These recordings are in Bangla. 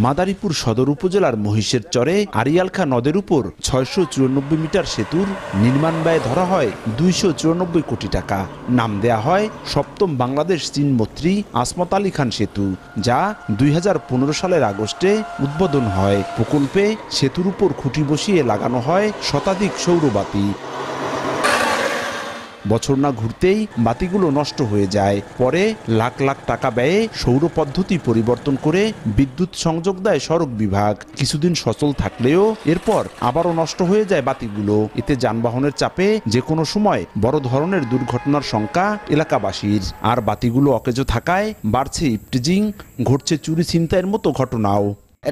মাদারীপুর সদর উপজেলার মহিষের চরে আরিয়ালখা নদের উপর ৬৯৪ মিটার সেতুর নির্মাণ ব্যয় ধরা হয় ২৯৪ কোটি টাকা। নাম দেয়া হয় সপ্তম বাংলাদেশ চীন মৈত্রী আসমত আলী খান সেতু, যা ২০১৫ সালের আগস্টে উদ্বোধন হয়। প্রকল্পে সেতুর উপর খুঁটি বসিয়ে লাগানো হয় শতাধিক সৌরবাতি। বছর না ঘুরতেই বাতিগুলো নষ্ট হয়ে যায়। পরে লাখ লাখ টাকা ব্যয়ে সৌর পদ্ধতি পরিবর্তন করে বিদ্যুৎ সংযোগ দেয় সড়ক বিভাগ। কিছুদিন সচল থাকলেও এরপর আবারও নষ্ট হয়ে যায় বাতিগুলো। এতে যানবাহনের চাপে যে কোনো সময় বড় ধরনের দুর্ঘটনার শঙ্কা এলাকাবাসীর। আর বাতিগুলো অকেজো থাকায় বাড়ছে ইপটিজিং, ঘটছে চুরি ছিনতাইয়ের মতো ঘটনাও।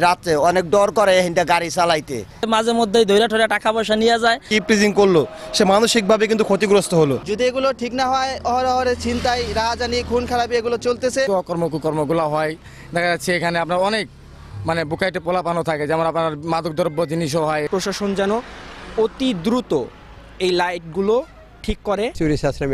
রাতে অনেক ডর করে গাড়ি চালাইতে, মাঝে মধ্যেই ধৈর্য ধরে টাকা পয়সা নিয়ে যায়। ইপটিজিং করলো, সে মানসিকভাবে কিন্তু ক্ষতিগ্রস্ত হলো। যদি এগুলো ঠিক না হয়, অহরহরে ছিনতাই, রাহাজানি, খুন খারাপি এগুলো চলতেছে। কুকর্মগুলো হয়, দেখা যাচ্ছে এখানে আপনার অনেক বুকাইটে পোলাপানো থাকে, যেমন আপনার মাদকদ্রব্য জিনিসও হয়। প্রশাসন যেন অতি দ্রুত এই লাইটগুলো ঠিক করে। চুরি ছাত্রী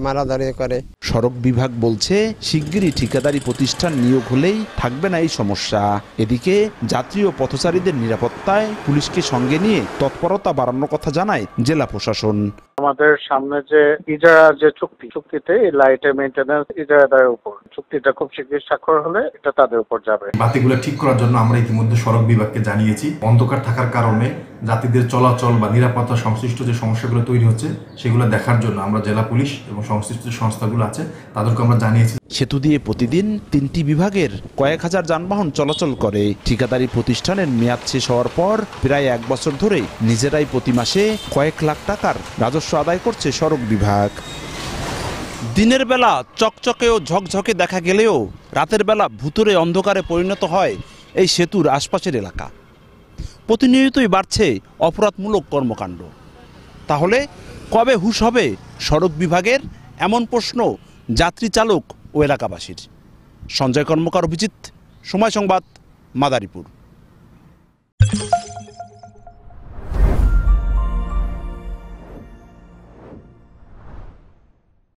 মারাদারি করে। সড়ক বিভাগ বলছে শিগগিরই ঠিকাদারি প্রতিষ্ঠান নিয়োগ হলেই থাকবে না এই সমস্যা। এদিকে যাত্রী ও পথচারীদের নিরাপত্তায় পুলিশকে সঙ্গে নিয়ে তৎপরতা বাড়ানোর কথা জানায় জেলা প্রশাসন। আমাদের সামনে যে ইজারা যে চুক্তিতে এই লাইটের মেইনটেনেন্স ইজারাদারের উপর, চুক্তিটা খুব শীঘ্রই স্বাক্ষর হলে এটা তাদের উপর যাবে। বাতিগুলো ঠিক করার জন্য আমরা ইতিমধ্যে সড়ক বিভাগকে জানিয়েছি। অন্ধকার থাকার কারণে যাত্রীদের চলাচল বা নিরাপত্তা সংশ্লিষ্ট যে সমস্যাগুলো তৈরি হচ্ছে সেগুলো দেখার জন্য আমরা জেলা পুলিশ এবং সংশ্লিষ্ট সংস্থাগুলো আছে তাদেরকে আমরা জানিয়েছি। সেতু দিয়ে প্রতিদিন ৩টি বিভাগের কয়েক হাজার যানবাহন চলাচল করে। ঠিকাদারি প্রতিষ্ঠানের মেয়াদ শেষ হওয়ার পর প্রায় ১ বছর ধরে নিজেরাই প্রতি মাসে কয়েক লাখ টাকার রাজস্ব আদায় করছে সড়ক বিভাগ। দিনের বেলা চকচকে ও ঝকঝকে দেখা গেলেও রাতের বেলা ভুতুড়ে অন্ধকারে পরিণত হয় এই সেতুর আশপাশের এলাকা। প্রতিনিয়তই বাড়ছে অপরাধমূলক কর্মকাণ্ড। তাহলে কবে হুঁশ হবে সড়ক বিভাগের, এমন প্রশ্ন যাত্রী চালক ও এলাকাবাসীর। সঞ্জয় কর্মকার, অভিজিৎ, সময় সংবাদ, মাদারীপুর।